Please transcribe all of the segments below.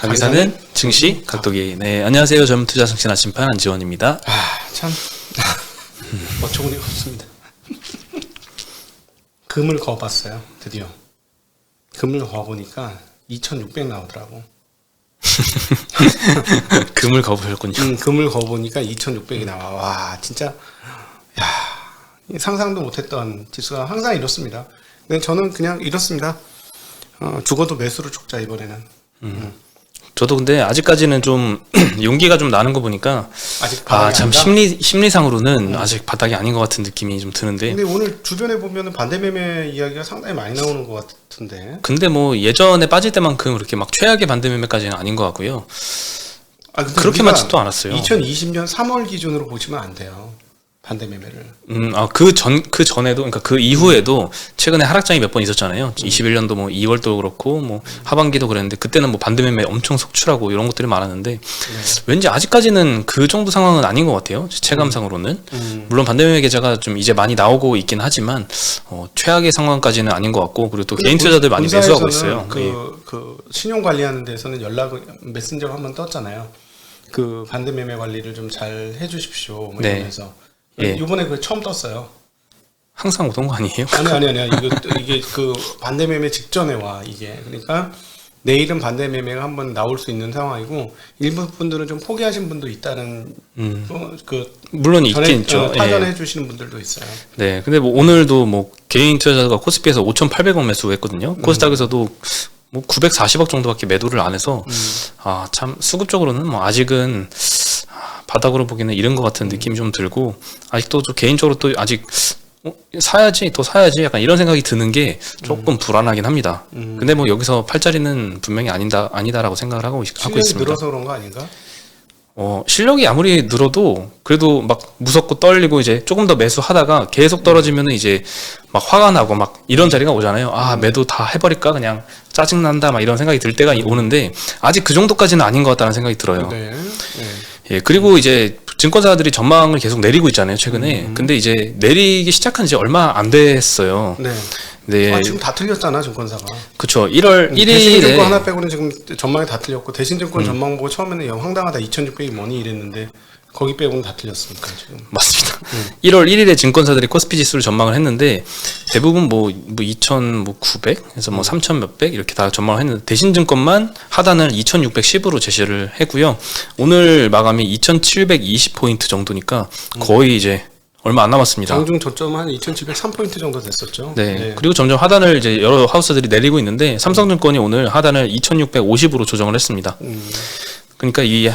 강의사는 증시 각도기. 네, 안녕하세요. 젊은 투자 정신 아침판 안지원입니다. 참 어처구니가 없습니다. 금을 그어봤어요. 드디어 금을 그어보니까 2,600 나오더라고. 금을 거부하셨군요. 금을 그어보니까 2,600이 나와. 와, 진짜 상상도 못했던 지수가 항상 이렇습니다. 근데 저는 그냥 이렇습니다. 죽어도 매수로 죽자 이번에는. 저도 근데 아직까지는 좀 용기가 좀 나는 거 보니까 아직 바닥이 참 아니다? 심리상으로는 아직 바닥이 아닌 것 같은 느낌이 좀 드는데. 근데 오늘 주변에 보면은 반대 매매 이야기가 상당히 많이 나오는 것 같은데. 근데 뭐 예전에 빠질 때만큼 그렇게 막 최악의 반대 매매까지는 아닌 것 같고요. 근데 그렇게 우리가 많지도 않았어요. 2020년 3월 기준으로 보시면 안 돼요. 반대 매매를. 그 전에도, 그러니까 그 이후에도 최근에 하락장이 몇 번 있었잖아요. 21년도 뭐 2월도 그렇고, 뭐 하반기도 그랬는데, 그때는 뭐 반대매매 엄청 속출하고 이런 것들이 많았는데, 왠지 아직까지는 그 정도 상황은 아닌 것 같아요. 체감상으로는. 물론 반대매매 계좌가 좀 이제 많이 나오고 있긴 하지만, 최악의 상황까지는 아닌 것 같고, 그리고 또 개인 투자자들 많이 매수하고 있어요. 그 신용 관리하는 데서는 메신저로 한번 떴잖아요. 그 반대매매 관리를 좀 잘 해주십시오. 뭐 이러면서. 이번에 그 처음 떴어요. 항상 오던 거 아니에요? 아니. 이게 그 반대매매 직전에 와, 이게. 그러니까 내일은 반대매매가 한번 나올 수 있는 상황이고, 일부 분들은 좀 포기하신 분도 있다는, 물론 있긴 있죠. 타전해 주시는 분들도 있어요. 네. 근데 뭐 오늘도 뭐 개인 투자자가 코스피에서 5,800원 매수했거든요. 코스닥에서도 뭐 940억 정도밖에 매도를 안 해서, 참 수급적으로는 뭐 아직은 바닥으로 보기는 이른 것 같은 느낌이 좀 들고, 아직도 좀 개인적으로 또 아직 사야지 약간 이런 생각이 드는 게 조금 불안하긴 합니다. 근데 뭐 여기서 팔자리는 분명히 아니다라고 생각을 하고 있습니다. 실력이 늘어서 그런 거 아닌가? 실력이 아무리 늘어도 그래도 막 무섭고 떨리고 이제 조금 더 매수하다가 계속 떨어지면은 이제 막 화가 나고 막 이런 자리가 오잖아요. 매도 다 해버릴까 그냥 짜증난다 막 이런 생각이 들 때가 오는데 아직 그 정도까지는 아닌 것 같다는 생각이 들어요. 예, 그리고 이제 증권사들이 전망을 계속 내리고 있잖아요, 최근에. 근데 이제 내리기 시작한 지 얼마 안 됐어요. 네. 지금 다 틀렸잖아, 증권사가. 그쵸. 1월 1일에. 대신증권 하나 빼고는 지금 전망이 다 틀렸고, 대신증권 전망 보고 처음에는 황당하다, 2,600이 뭐니 이랬는데, 거기 빼고는 다 틀렸으니까, 지금. 맞습니다. 1월 1일에 증권사들이 코스피 지수를 전망을 했는데, 대부분 뭐 2,900? 그래서 뭐 3,000 몇백? 이렇게 다 전망을 했는데, 대신증권만 하단을 2,610으로 제시를 했고요. 오늘 마감이 2,720포인트 정도니까, 거의 이제, 얼마 안 남았습니다. 장중 저점 한 2,703포인트 정도 됐었죠. 네. 그리고 점점 하단을 이제 여러 하우스들이 내리고 있는데 삼성증권이 오늘 하단을 2,650으로 조정을 했습니다. 그러니까 이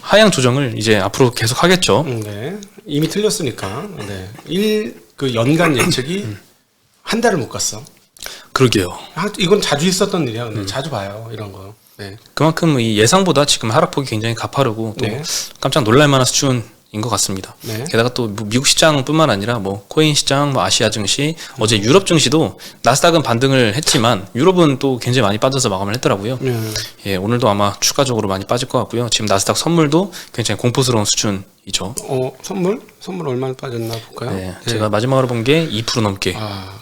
하향 조정을 이제 앞으로 계속 하겠죠. 네. 이미 틀렸으니까. 네. 그 연간 예측이 한 달을 못 갔어. 그러게요. 이건 자주 있었던 일이야. 근데 자주 봐요. 이런 거. 네. 그만큼 이 예상보다 지금 하락폭이 굉장히 가파르고 또 깜짝 놀랄 만한 수준인 것 같습니다. 게다가 또 미국 시장뿐만 아니라 뭐 코인 시장, 뭐 아시아 증시, 어제 유럽 증시도 나스닥은 반등을 했지만 유럽은 또 굉장히 많이 빠져서 마감을 했더라고요. 예, 오늘도 아마 추가적으로 많이 빠질 것 같고요. 지금 나스닥 선물도 굉장히 공포스러운 수준이죠. 선물 얼마나 빠졌나 볼까요? 네, 제가 마지막으로 본 게 2% 넘게.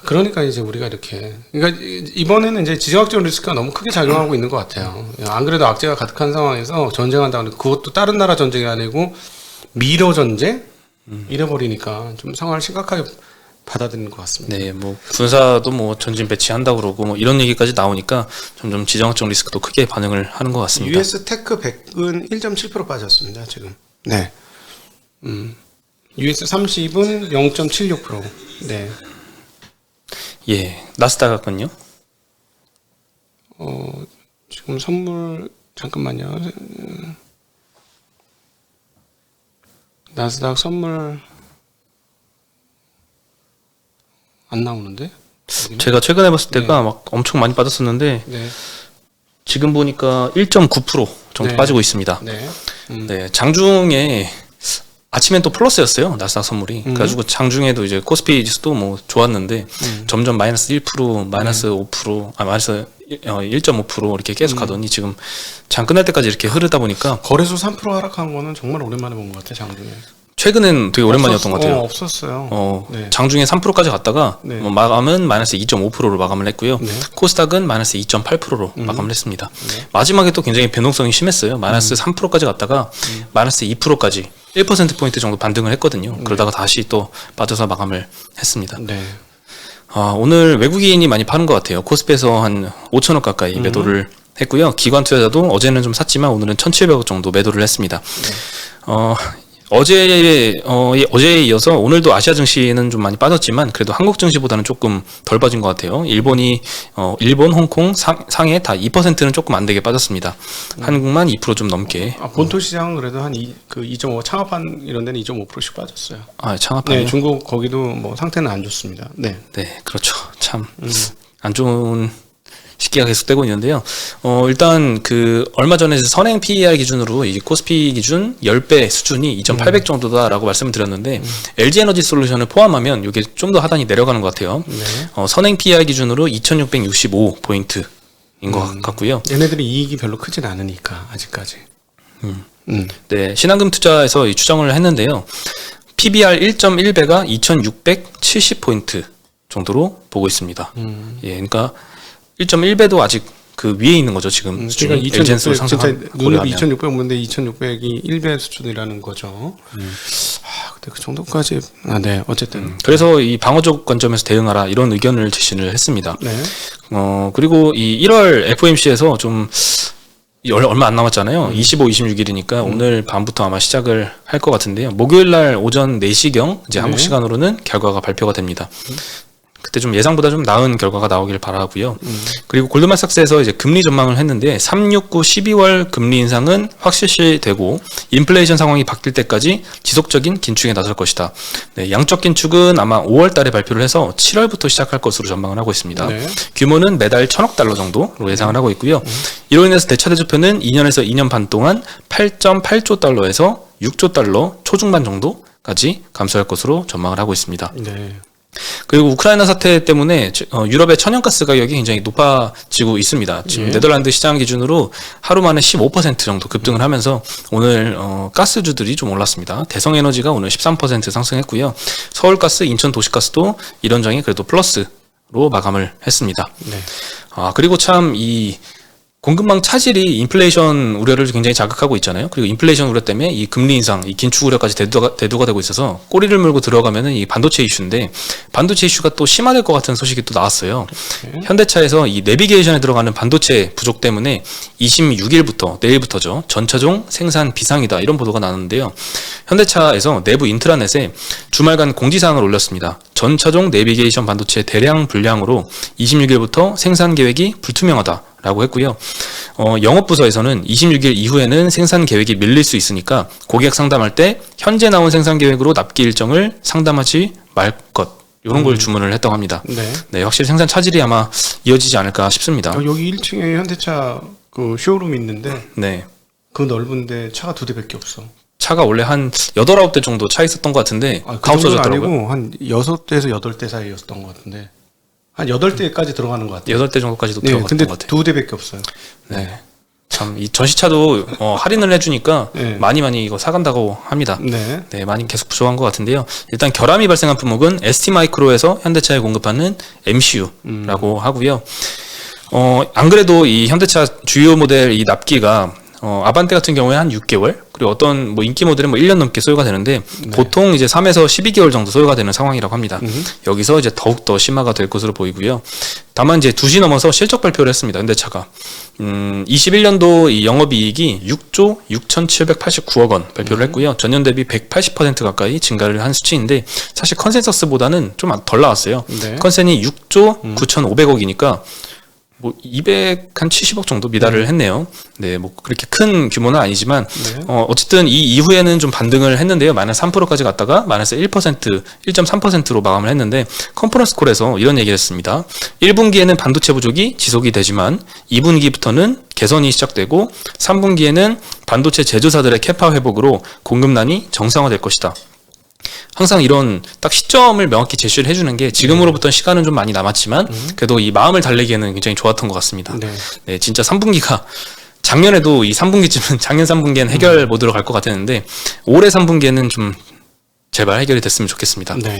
그러니까 이제 우리가 이렇게, 그러니까 이번에는 이제 지정학적 리스크가 너무 크게 작용하고 있는 것 같아요. 안 그래도 악재가 가득한 상황에서 전쟁한다고 하는데 그것도 다른 나라 전쟁이 아니고 미러 전쟁 이래버리니까 좀 상황을 심각하게 받아들이는 것 같습니다. 네, 뭐 군사도 뭐 전진 배치한다고 그러고 뭐 이런 얘기까지 나오니까 점점 지정학적 리스크도 크게 반응을 하는 것 같습니다. US 테크 100은 1.7% 빠졌습니다, 지금. 네. US 30은 0.76%. 네. 예, 나스닥은요? 지금 선물 잠깐만요. 나스닥 선물 안 나오는데? 여기는? 제가 최근에 봤을 때가 막 엄청 많이 빠졌었는데 지금 보니까 1.9% 정도 빠지고 있습니다. 네, 장중에 아침엔 또 플러스였어요, 나스닥 선물이. 그래가지고 장중에도 이제 코스피 지수도 뭐 좋았는데 점점 마이너스 1%, 마이너스 5%, 마이너스 1.5% 이렇게 계속 가더니 지금 장 끝날 때까지 이렇게 흐르다 보니까 거래소 3% 하락한 거는 정말 오랜만에 본 것 같아, 장중에. 최근엔 되게 오랜만이었던 것 같아요. 없었어요. 네. 장중에 3%까지 갔다가 네. 마감은 마이너스 2.5%로 마감을 했고요. 네. 코스닥은 마이너스 2.8%로 마감을 했습니다. 네. 마지막에 또 굉장히 변동성이 심했어요. 마이너스 3%까지 갔다가 마이너스 2%까지 1%포인트 정도 반등을 했거든요. 그러다가 다시 또 빠져서 마감을 했습니다. 네. 오늘 외국인이 많이 파는 것 같아요. 코스피에서 한 5천억 가까이 매도를 했고요. 기관 투자자도 어제는 좀 샀지만 오늘은 1,700억 정도 매도를 했습니다. 어제에 이어서 오늘도 아시아 증시는 좀 많이 빠졌지만 그래도 한국 증시보다는 조금 덜 빠진 것 같아요. 일본, 홍콩, 상해 다 2%는 조금 안 되게 빠졌습니다. 한국만 2% 좀 넘게. 본토 시장은 그래도 한 2.5 창업한 이런 데는 2.5%씩 빠졌어요. 창업한. 네, 중국 거기도 뭐 상태는 안 좋습니다. 네. 네, 그렇죠. 참 안 좋은 시기가 계속되고 있는데요. 일단 얼마 전에 선행 PER 기준으로 이 코스피 기준 10배 수준이 2,800 정도다라고 말씀을 드렸는데 LG 에너지 솔루션을 포함하면 이게 좀 더 하단이 내려가는 것 같아요. 네. 선행 PER 기준으로 2,665 포인트인 것 같고요. 얘네들이 이익이 별로 크진 않으니까 아직까지. 네, 신한금 투자에서 이 추정을 했는데요. PBR 1.1배가 2,670 포인트 정도로 보고 있습니다. 예, 그러니까 1.1배도 아직 그 위에 있는 거죠, 지금. 그러니까 2,600 상승한 눈으로 2,600 보는데 2,600이 1배 수준이라는 거죠. 근데 그 정도까지 네, 어쨌든. 그래서 이 방어적 관점에서 대응하라 이런 의견을 제시를 했습니다. 네. 그리고 이 1월 FOMC에서 좀 얼마 안 남았잖아요. 25, 26일이니까 오늘 밤부터 아마 시작을 할 것 같은데요. 목요일 날 오전 4시경 이제 한국 시간으로는 결과가 발표가 됩니다. 그때 좀 예상보다 좀 나은 결과가 나오길 바라고요. 그리고 골드만삭스에서 이제 금리 전망을 했는데 369 12월 금리 인상은 확실시되고 인플레이션 상황이 바뀔 때까지 지속적인 긴축에 나설 것이다. 네, 양적 긴축은 아마 5월 달에 발표를 해서 7월부터 시작할 것으로 전망을 하고 있습니다. 네. 규모는 매달 1,000억 달러 정도로 예상을 하고 있고요. 이로 인해서 대차 대조표는 2년에서 2년 반 동안 8.8조 달러에서 6조 달러 초중반 정도까지 감소할 것으로 전망을 하고 있습니다. 네. 그리고 우크라이나 사태 때문에 유럽의 천연가스 가격이 굉장히 높아지고 있습니다. 지금 네덜란드 시장 기준으로 하루 만에 15% 정도 급등을 하면서 오늘 가스주들이 좀 올랐습니다. 대성에너지가 오늘 13% 상승했고요. 서울가스, 인천도시가스도 이런저런 그래도 플러스로 마감을 했습니다. 네. 그리고 참 이 공급망 차질이 인플레이션 우려를 굉장히 자극하고 있잖아요. 그리고 인플레이션 우려 때문에 이 금리 인상, 이 긴축 우려까지 대두가 되고 있어서 꼬리를 물고 들어가면은 이 반도체 이슈인데 반도체 이슈가 또 심화될 것 같은 소식이 또 나왔어요. 현대차에서 이 내비게이션에 들어가는 반도체 부족 때문에 26일부터 내일부터죠. 전차종 생산 비상이다 이런 보도가 나왔는데요. 현대차에서 내부 인트라넷에 주말간 공지사항을 올렸습니다. 전차종 내비게이션 반도체 대량 불량으로 26일부터 생산 계획이 불투명하다. 라고 했고요. 영업부서에서는 26일 이후에는 생산 계획이 밀릴 수 있으니까 고객 상담할 때 현재 나온 생산 계획으로 납기 일정을 상담하지 말 것. 이런 걸 주문을 했다고 합니다. 네. 네, 확실히 생산 차질이 아마 이어지지 않을까 싶습니다. 여기 1층에 현대차 그 쇼룸이 있는데 네. 그 넓은데 차가 2대밖에 없어. 차가 원래 한 8, 9대 정도 차 있었던 것 같은데 그 다 없어졌더라고요. 아니고 한 6대에서 8대 사이였던 것 같은데 한 8대까지 들어가는 것 같아요. 8대 정도까지도 네, 들어갔던 근데 것 같아요. 2대밖에 없어요. 네. 참, 이 전시차도 할인을 해주니까 네. 많이 이거 사간다고 합니다. 네. 네, 많이 계속 부족한 것 같은데요. 일단 결함이 발생한 품목은 ST마이크로에서 현대차에 공급하는 MCU라고 하고요. 안 그래도 이 현대차 주요 모델 이 납기가 아반떼 같은 경우에 한 6개월, 그리고 어떤 뭐 인기 모델은 뭐 1년 넘게 소요가 되는데 보통 이제 3에서 12개월 정도 소요가 되는 상황이라고 합니다. 여기서 이제 더욱 더 심화가 될 것으로 보이고요. 다만 이제 2시 넘어서 실적 발표를 했습니다. 현대차가 21년도 이 영업이익이 6조 6,789억 원 발표를 했고요. 전년 대비 180% 가까이 증가를 한 수치인데 사실 컨센서스보다는 좀 덜 나왔어요. 네. 컨센이 6조 9,500억이니까 뭐 270억 정도 미달을 했네요. 네, 뭐 그렇게 큰 규모는 아니지만 어쨌든 이 이후에는 좀 반등을 했는데요. 마이너스 3%까지 갔다가 마이너스 1.3%로 마감을 했는데 컨퍼런스 콜에서 이런 얘기를 했습니다. 1분기에는 반도체 부족이 지속이 되지만 2분기부터는 개선이 시작되고 3분기에는 반도체 제조사들의 캐파 회복으로 공급난이 정상화될 것이다. 항상 이런 딱 시점을 명확히 제시를 해주는 게 지금으로부터 시간은 좀 많이 남았지만 그래도 이 마음을 달래기에는 굉장히 좋았던 것 같습니다. 네. 네, 진짜 3분기가 작년에도 이 3분기쯤은 작년 3분기에는 해결 모드로 갈 것 같았는데 올해 3분기에는 좀 제발 해결이 됐으면 좋겠습니다. 네.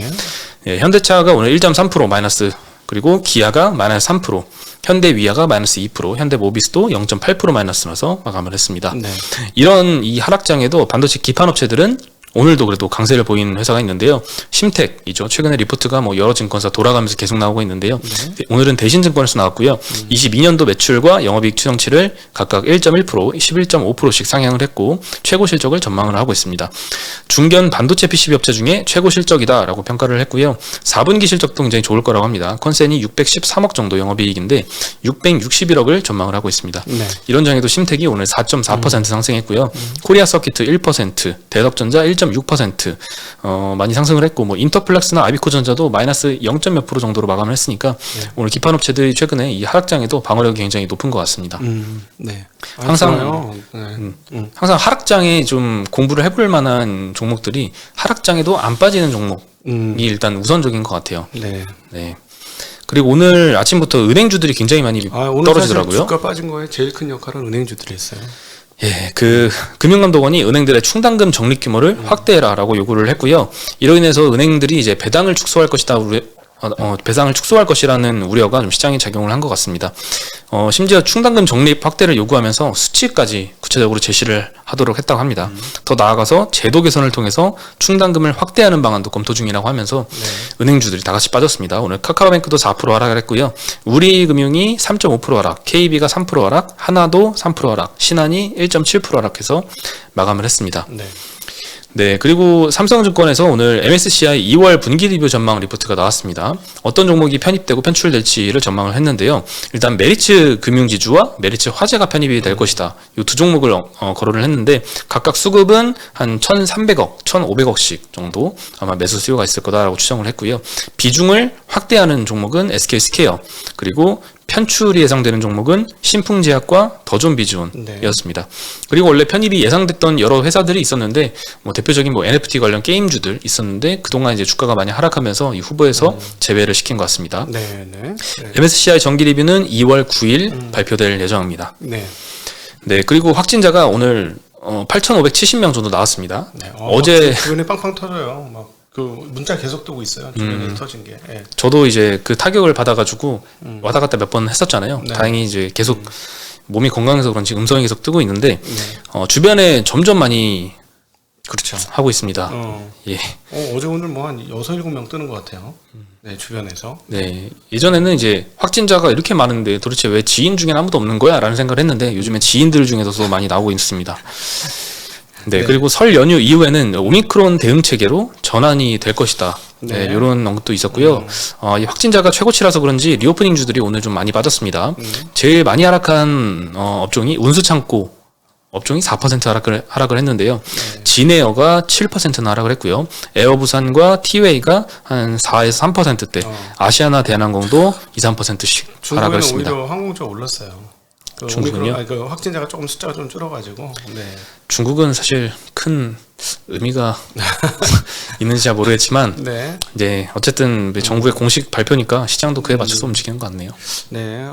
예, 현대차가 오늘 1.3% 마이너스, 그리고 기아가 마이너스 3%, 현대위아가 마이너스 2%, 현대모비스도 0.8% 마이너스 나서 마감을 했습니다. 네. 이런 이 하락장에도 반도체 기판업체들은 오늘도 그래도 강세를 보이는 회사가 있는데요. 심텍이죠. 최근에 리포트가 뭐 여러 증권사 돌아가면서 계속 나오고 있는데요. 오늘은 대신증권에서 나왔고요. 22년도 매출과 영업이익 추정치를 각각 1.1%, 11.5%씩 상향을 했고 최고 실적을 전망을 하고 있습니다. 중견 반도체 PCB 업체 중에 최고 실적이다라고 평가를 했고요. 4분기 실적도 굉장히 좋을 거라고 합니다. 컨센이 613억 정도 영업이익인데 661억을 전망을 하고 있습니다. 네. 이런 장에도 심텍이 오늘 4.4% 상승했고요. 코리아 서키트 1%, 대덕전자 1.6% 많이 상승을 했고, 뭐 인터플렉스나 아비코전자도 마이너스 0.몇 % 정도로 마감을 했으니까 오늘 기판업체들이 최근에 이 하락장에도 방어력이 굉장히 높은 것 같습니다. 네. 항상 항상 하락장에 좀 공부를 해볼 만한 종목들이 하락장에도 안 빠지는 종목이 일단 우선적인 것 같아요. 네. 네. 그리고 오늘 아침부터 은행주들이 굉장히 많이 오늘 떨어지더라고요. 사실 주가 빠진 거에 제일 큰 역할은 은행주들이 했어요. 예, 금융감독원이 은행들의 충당금 적립 규모를 확대해라라고 요구를 했고요. 이로 인해서 은행들이 이제 배당을 축소할 것이다, 배당을 축소할 것이라는 우려가 좀 시장에 작용을 한 것 같습니다. 심지어 충당금 적립 확대를 요구하면서 수치까지 구체적으로 제시를 하도록 했다고 합니다. 더 나아가서 제도 개선을 통해서 충당금을 확대하는 방안도 검토 중이라고 하면서 은행주들이 다 같이 빠졌습니다. 오늘 카카오뱅크도 4% 하락을 했고요. 우리금융이 3.5% 하락, KB가 3% 하락, 하나도 3% 하락, 신한이 1.7% 하락해서 마감을 했습니다. 네. 네, 그리고 삼성증권에서 오늘 MSCI 2월 분기 리뷰 전망 리포트가 나왔습니다. 어떤 종목이 편입되고 편출될지를 전망을 했는데요. 일단 메리츠 금융지주와 메리츠 화재가 편입이 될 것이다. 이 두 종목을 거론을 했는데 각각 수급은 한 1,300억, 1,500억씩 정도 아마 매수 수요가 있을 거다라고 추정을 했고요. 비중을 확대하는 종목은 SK스퀘어, 그리고 편출이 예상되는 종목은 신풍제약과 더존비즈온이었습니다. 그리고 원래 편입이 예상됐던 여러 회사들이 있었는데 뭐 대표적인 뭐 NFT 관련 게임주들 있었는데 그동안 이제 주가가 많이 하락하면서 이 후보에서 제외를 시킨 것 같습니다. 네. MSCI 정기 리뷰는 2월 9일 발표될 예정입니다. 네. 네, 그리고 확진자가 오늘 8,570명 정도 나왔습니다. 네. 어제 주변에 빵빵 터져요. 막 그 문자 계속 뜨고 있어요. 주변에 터진 게. 예. 저도 이제 그 타격을 받아가지고 왔다 갔다 몇 번 했었잖아요. 네. 다행히 이제 계속 몸이 건강해서 그런지 음성이 계속 뜨고 있는데 주변에 점점 많이 그렇죠. 하고 있습니다. 예. 어제 오늘 뭐 한 6, 7명 뜨는 것 같아요. 네, 주변에서. 네. 예전에는 이제 확진자가 이렇게 많은데 도대체 왜 지인 중엔 아무도 없는 거야? 라는 생각을 했는데 요즘엔 지인들 중에서도 많이 나오고 있습니다. 네, 그리고 설 연휴 이후에는 오미크론 대응 체계로 전환이 될 것이다. 네, 이런 언급도 있었고요. 이 확진자가 최고치라서 그런지 리오프닝 주들이 오늘 좀 많이 빠졌습니다. 제일 많이 하락한 업종이 운수창고 업종이 4% 하락을 했는데요. 진에어가 7%나 하락을 했고요. 에어부산과 티웨이가 한 4에서 3%대, 아시아나 대한항공도 2, 3%씩 하락을 했습니다. 오히려 항공주가 올랐어요. 중국은요? 그 확진자가 조금 숫자가 좀 줄어가지고. 네. 중국은 사실 큰 의미가 있는지 잘 모르겠지만 네. 이제 어쨌든 정부의 공식 발표니까 시장도 그에 맞춰서 움직이는 것 같네요. 네.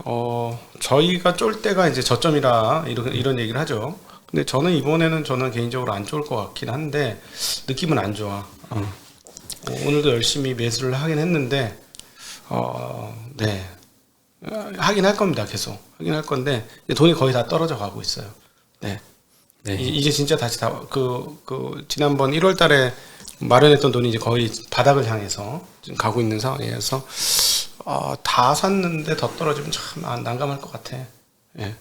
저희가 쫄 때가 이제 저점이라 이런 얘기를 하죠. 근데 저는 이번에는 저는 개인적으로 안 좋을 것 같긴 한데 느낌은 안 좋아. 오늘도 열심히 매수를 하긴 했는데 네. 하긴 할 겁니다. 계속 하긴 할 건데 돈이 거의 다 떨어져 가고 있어요. 네. 네. 이제 진짜 다시 지난번 1월달에 마련했던 돈이 이제 거의 바닥을 향해서 지금 가고 있는 상황이어서 다 샀는데 더 떨어지면 참 난감할 것 같아. 예.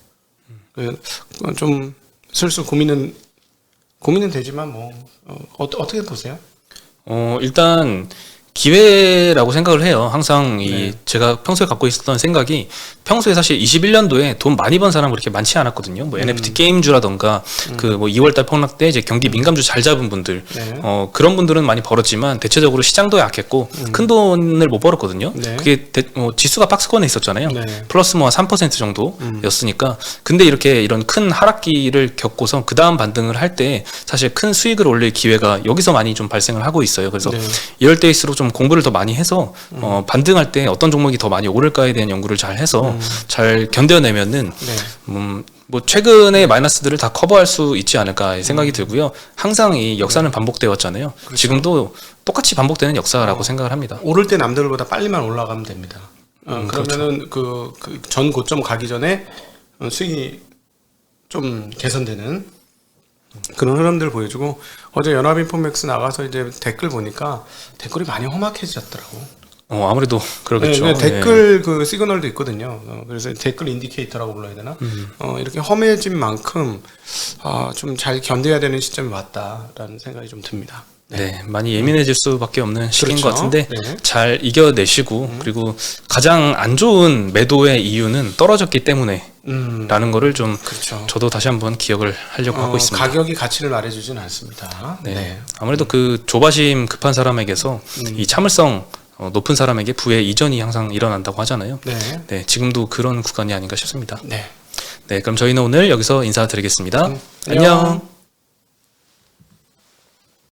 좀 슬슬 고민은 되지만 뭐 어떻게 보세요? 일단 기회라고 생각을 해요. 항상 제가 평소에 갖고 있었던 생각이 평소에 사실 21년도에 돈 많이 번 사람은 그렇게 많지 않았거든요. 뭐 NFT 게임주라던가 그 뭐 2월달 폭락 때 이제 경기 민감주 잘 잡은 분들 그런 분들은 많이 벌었지만 대체적으로 시장도 약했고 큰 돈을 못 벌었거든요. 그게 지수가 박스권에 있었잖아요. 플러스 뭐 3% 정도였으니까. 근데 이런 큰 하락기를 겪고서 그 다음 반등을 할 때 사실 큰 수익을 올릴 기회가 여기서 많이 좀 발생을 하고 있어요. 그래서 이럴 때일수록 좀 좀 공부를 더 많이 해서 반등할 때 어떤 종목이 더 많이 오를까에 대한 연구를 잘 해서 잘 견뎌내면은 네. 뭐 최근의 마이너스들을 다 커버할 수 있지 않을까 생각이 들고요. 항상 이 역사는 반복되었잖아요. 그렇죠. 지금도 똑같이 반복되는 역사라고 생각을 합니다. 오를 때 남들보다 빨리만 올라가면 됩니다. 그러면은 그렇죠. 그 전 고점 가기 전에 수익이 좀 개선되는 그런 흐름들 보여주고, 어제 연합인포맥스 나가서 이제 댓글 보니까 댓글이 많이 험악해졌더라고. 아무래도 그러겠죠. 네, 댓글 그 시그널도 있거든요. 그래서 댓글 인디케이터라고 불러야 되나? 이렇게 험해진 만큼 좀 잘 견뎌야 되는 시점이 왔다라는 생각이 좀 듭니다. 네, 많이 예민해질 수밖에 없는 시기인 그렇죠. 것 같은데 네. 잘 이겨내시고 그리고 가장 안 좋은 매도의 이유는 떨어졌기 때문에 라는 거를 좀 그렇죠. 저도 다시 한번 기억을 하려고 하고 있습니다. 가격이 가치를 말해주진 않습니다. 네. 아무래도 그 조바심 급한 사람에게서 이 참을성 높은 사람에게 부의 이전이 항상 일어난다고 하잖아요. 네. 네, 지금도 그런 구간이 아닌가 싶습니다. 네. 네, 그럼 저희는 오늘 여기서 인사드리겠습니다. 안녕. 안녕.